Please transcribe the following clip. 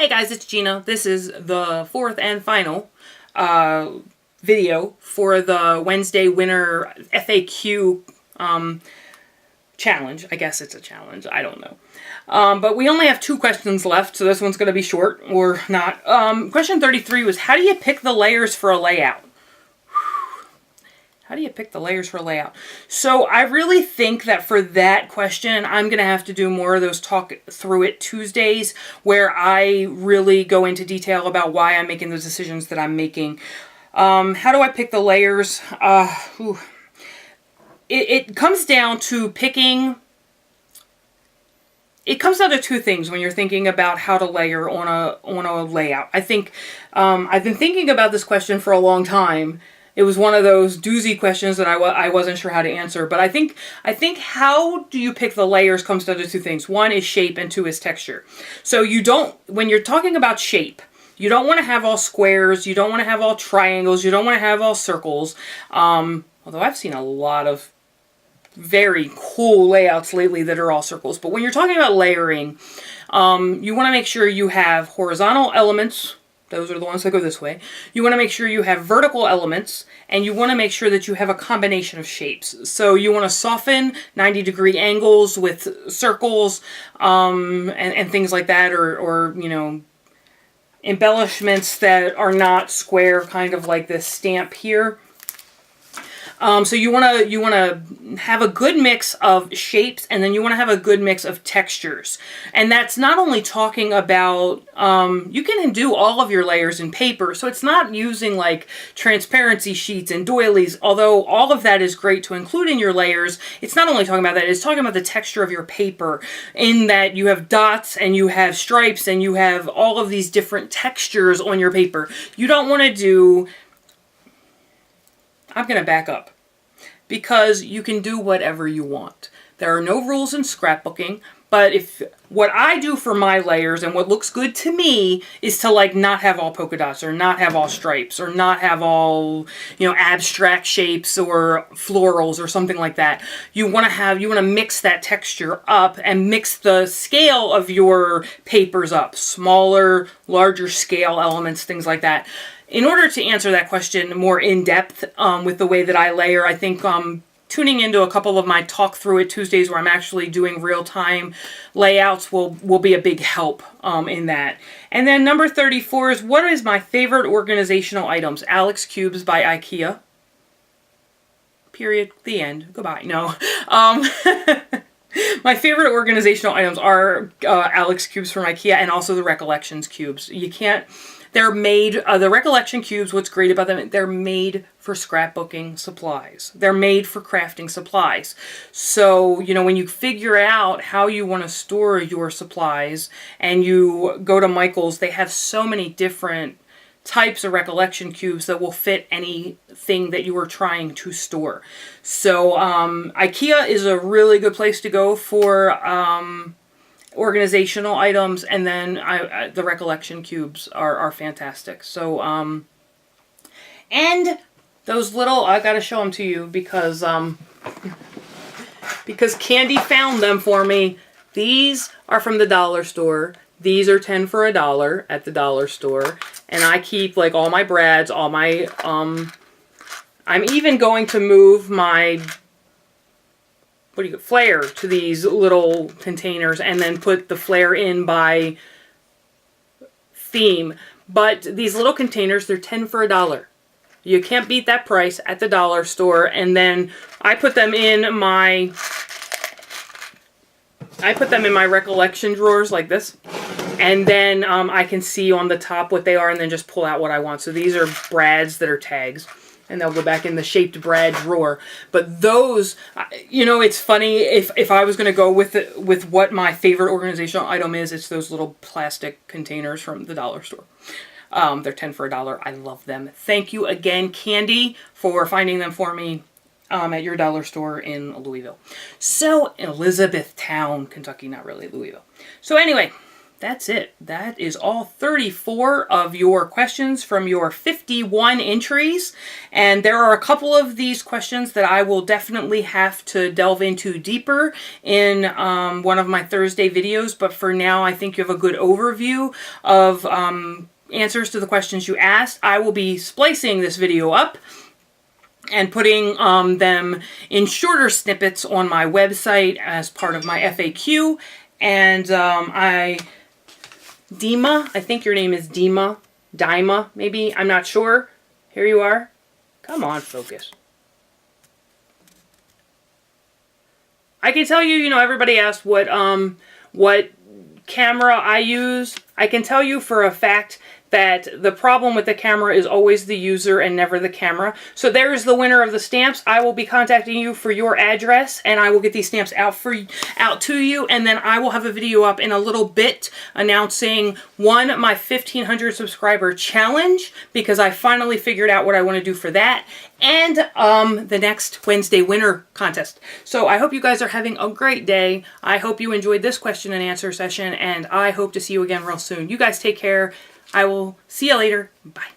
Hey guys, it's Gina. This is the fourth and final video for the Wednesday winter FAQ challenge. I guess it's a challenge. I don't know. But we only have 2 questions left, so this one's going to be short or not. Question 33 was, how do you pick the layers for a layout? How do you pick the layers for a layout? So I really think that for that question, I'm going to have to do more of those talk through it Tuesdays where I really go into detail about why I'm making the decisions that I'm making. How do I pick the layers? It comes down to picking... It comes down to 2 things when you're thinking about how to layer on a layout. I think I've been thinking about this question for a long time. It was one of those doozy questions that I wasn't sure how to answer. But I think how do you pick the layers comes down to 2 things. 1 is shape and 2 is texture. So when you're talking about shape, you don't want to have all squares. You don't want to have all triangles. You don't want to have all circles. Although I've seen a lot of very cool layouts lately that are all circles. But when you're talking about layering, you want to make sure you have horizontal elements. Those are the ones that go this way. You want to make sure you have vertical elements, and you want to make sure that you have a combination of shapes. So you want to soften 90-degree angles with circles and things like that, or you know, embellishments that are not square, kind of like this stamp here. So you want to have a good mix of shapes, and then you want to have a good mix of textures. And that's not only talking about, you can do all of your layers in paper, so it's not using like transparency sheets and doilies, although all of that is great to include in your layers. It's not only talking about that, it's talking about the texture of your paper, in that you have dots and you have stripes and you have all of these different textures on your paper. You don't want to do... I'm going to back up, because you can do whatever you want. There are no rules in scrapbooking, but what I do for my layers and what looks good to me is to like not have all polka dots, or not have all stripes, or not have all, you know, abstract shapes or florals or something like that. You want to mix that texture up and mix the scale of your papers up. Smaller, larger scale elements, things like that. In order to answer that question more in depth with the way that I layer, I think tuning into a couple of my Talk Through It Tuesdays where I'm actually doing real-time layouts will be a big help in that. And then number 34 is, what is my favorite organizational items? Alex Cubes by IKEA. Period. The end. Goodbye. No. My favorite organizational items are Alex Cubes from IKEA, and also the Recollections Cubes. You can't... They're made, the Recollection Cubes, what's great about them, they're made for scrapbooking supplies. They're made for crafting supplies. So, you know, when you figure out how you want to store your supplies and you go to Michael's, they have so many different types of Recollection Cubes that will fit anything that you are trying to store. So, IKEA is a really good place to go for... organizational items, and then the Recollection Cubes are fantastic. So, and those little, I gotta show them to you because Candy found them for me. These are from the dollar store. These are 10 for $1 at the dollar store, and I keep like all my brads, all my, I'm even going to move my flare to these little containers and then put the flare in by theme. But these little containers, they're 10 for $1. You can't beat that price at the dollar store. And then I put them in my Recollection drawers like this. And then I can see on the top what they are and then just pull out what I want. So these are brads that are tags, and they'll go back in the shaped brad drawer. But those, you know, it's funny, if I was going to go with what my favorite organizational item is, it's those little plastic containers from the dollar store. They're 10 for $1. I love them. Thank you again, Candy, for finding them for me at your dollar store in Louisville. So, Elizabethtown, Kentucky, not really Louisville. So anyway, that's it. That is all 34 of your questions from your 51 entries. And there are a couple of these questions that I will definitely have to delve into deeper in one of my Thursday videos. But for now, I think you have a good overview of answers to the questions you asked. I will be splicing this video up and putting them in shorter snippets on my website as part of my FAQ. And Dima, I think your name is Dima, maybe, I'm not sure. Here you are. Come on, focus. I can tell you, you know, everybody asked what camera I use. I can tell you for a fact that the problem with the camera is always the user and never the camera. So there's the winner of the stamps. I will be contacting you for your address, and I will get these stamps out to you, and then I will have a video up in a little bit announcing my 1,500 subscriber challenge, because I finally figured out what I want to do for that, and the next Wednesday winner contest. So I hope you guys are having a great day. I hope you enjoyed this question and answer session, and I hope to see you again real soon. You guys take care. I will see you later. Bye.